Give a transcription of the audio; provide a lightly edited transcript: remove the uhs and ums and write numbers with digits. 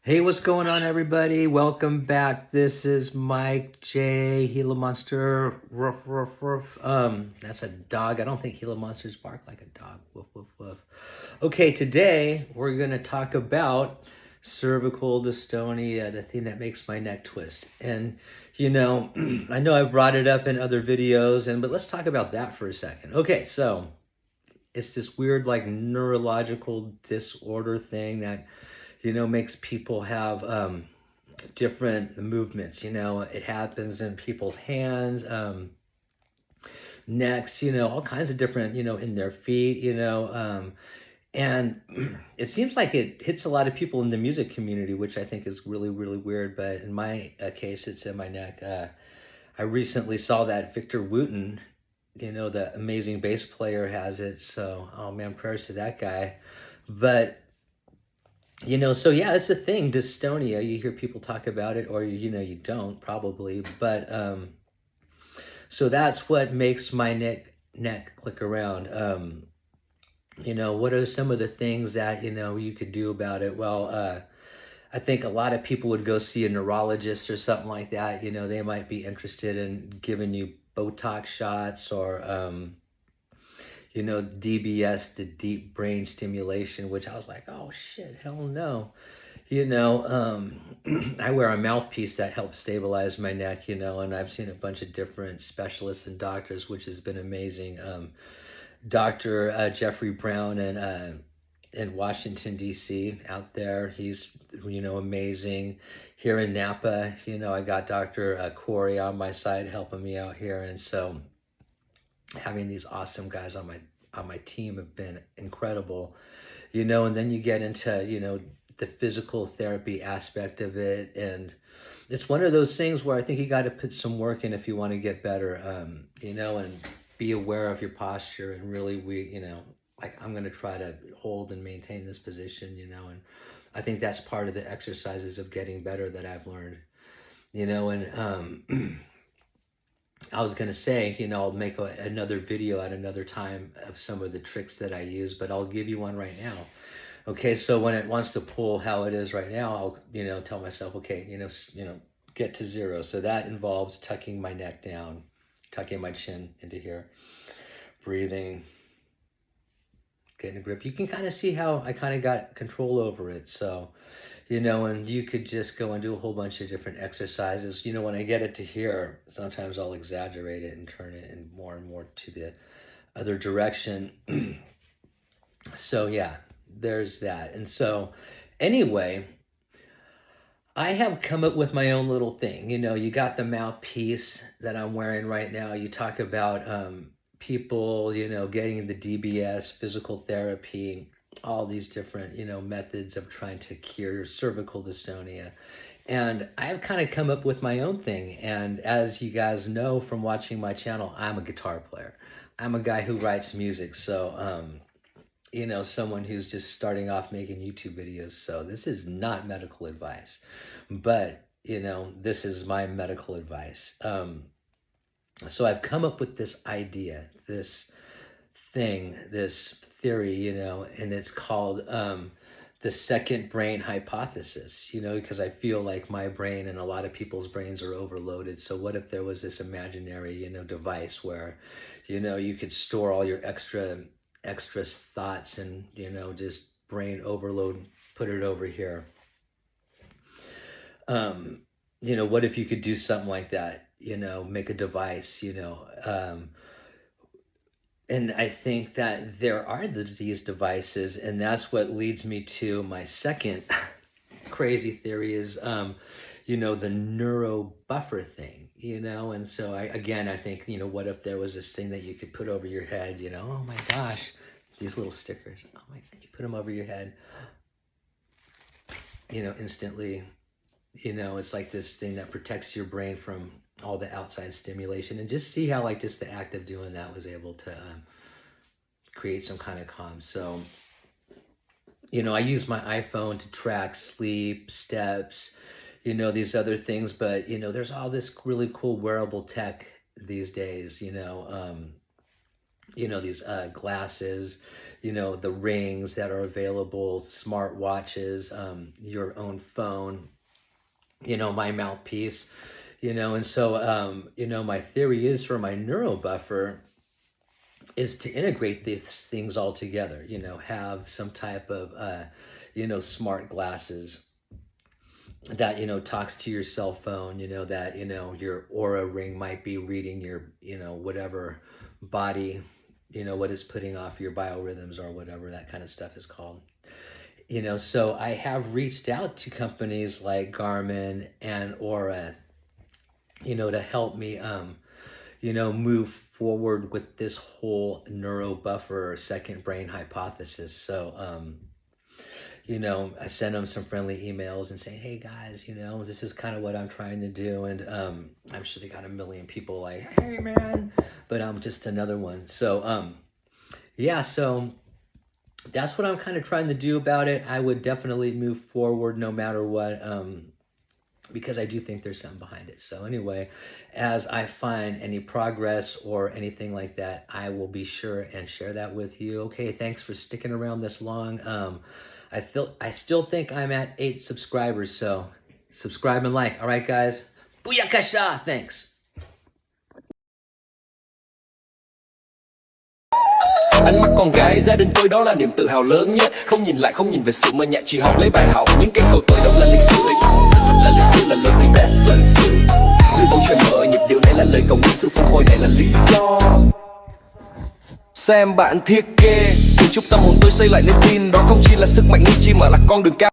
Hey, what's going on, everybody? Welcome back. This is Mike J. Gila Monster. Ruff, ruff, ruff. That's a dog. I don't think Gila Monsters bark like a dog. Woof, woof, woof. Okay, today we're going to talk about cervical dystonia, the thing that makes my neck twist. And, I know I've brought it up in other videos, but let's talk about that for a second. Okay, so it's this weird, like, neurological disorder thing that makes people have different movements. It happens in people's hands, necks, all kinds of different, in their feet, and it seems like it hits a lot of people in the music community, which I think is really, really weird. But in my case, it's in my neck. I recently saw that Victor Wooten, the amazing bass player, has it. So, oh man, prayers to that guy. But so yeah, it's a thing, dystonia. You hear people talk about it, or you don't probably, but so that's what makes my neck click around. What are some of the things that you could do about it? Well, I think a lot of people would go see a neurologist or something like that. They might be interested in giving you Botox shots or DBS, the deep brain stimulation, which I was like, oh shit, hell no. I wear a mouthpiece that helps stabilize my neck, and I've seen a bunch of different specialists and doctors, which has been amazing. Dr. Jeffrey Brown in Washington, D.C. out there, he's, amazing. Here in Napa, I got Dr. Corey on my side helping me out here. And so having these awesome guys on my team have been incredible, and then you get into, the physical therapy aspect of it. And it's one of those things where I think you got to put some work in if you want to get better, and be aware of your posture. And really, like I'm going to try to hold and maintain this position, and I think that's part of the exercises of getting better that I've learned, and I was going to say, I'll make another video at another time of some of the tricks that I use, but I'll give you one right now. Okay, so when it wants to pull how it is right now, I'll, tell myself, okay, get to zero. So that involves tucking my neck down, tucking my chin into here, breathing, getting a grip. You can kind of see how I kind of got control over it. So, and you could just go and do a whole bunch of different exercises. When I get it to here, sometimes I'll exaggerate it and turn it and more to the other direction. So yeah, there's that. And so anyway, I have come up with my own little thing. You got the mouthpiece that I'm wearing right now. You talk about people, getting the DBS, physical therapy, all these different, methods of trying to cure cervical dystonia. And I've kind of come up with my own thing. And as you guys know from watching my channel, I'm a guitar player. I'm a guy who writes music. So, someone who's just starting off making YouTube videos. So this is not medical advice, but, this is my medical advice. So I've come up with this idea, this thing, this theory, and it's called the second brain hypothesis, because I feel like my brain and a lot of people's brains are overloaded. So what if there was this imaginary, device where, you could store all your extra thoughts and, just brain overload, put it over here. What if you could do something like that, make a device, and I think that there are these devices, and that's what leads me to my second crazy theory is, the Neuro Buffer thing, and so I think, what if there was this thing that you could put over your head, oh my gosh, these little stickers, oh my God, you put them over your head, instantly, it's like this thing that protects your brain from all the outside stimulation. And just see how, like, just the act of doing that was able to create some kind of calm. So, I use my iPhone to track sleep, steps, these other things. But, there's all this really cool wearable tech these days, these glasses, the rings that are available, smart watches, your own phone, my mouthpiece, and so, my theory is for my Neuro Buffer is to integrate these things all together, have some type of, smart glasses that, talks to your cell phone, that, your Aura ring might be reading your, whatever body, what is putting off your biorhythms or whatever that kind of stuff is called. So I have reached out to companies like Garmin and Aura, to help me, move forward with this whole Neuro Buffer second brain hypothesis. So, I send them some friendly emails and say, hey guys, this is kind of what I'm trying to do. And I'm sure they got a million people like, hey man, but I'm just another one. So, yeah, so that's what I'm kind of trying to do about it. I would definitely move forward no matter what, because I do think there's something behind it. So anyway, as I find any progress or anything like that, I will be sure and share that with you. Okay, thanks for sticking around this long. I still think I'm at 8 subscribers, so subscribe and like. All right, guys. Booyakasha! Thanks. Ánh mắt con gái gia đình tôi đó là niềm tự hào lớn nhất. Không nhìn lại, không nhìn về sự mơ nhạc, chỉ học lấy bài học. Những cây cầu tôi đó là lịch sử, là lời tiếng best, là lịch sử. Dưới bầu trời mở nhịp điệu này là lời cầu nguyện, sự phục hồi này là lý do. Xem bạn thiết kế, từng chút tâm hồn tôi xây lại niềm tin. Đó không chỉ là sức mạnh ý chí mà là con đường cao.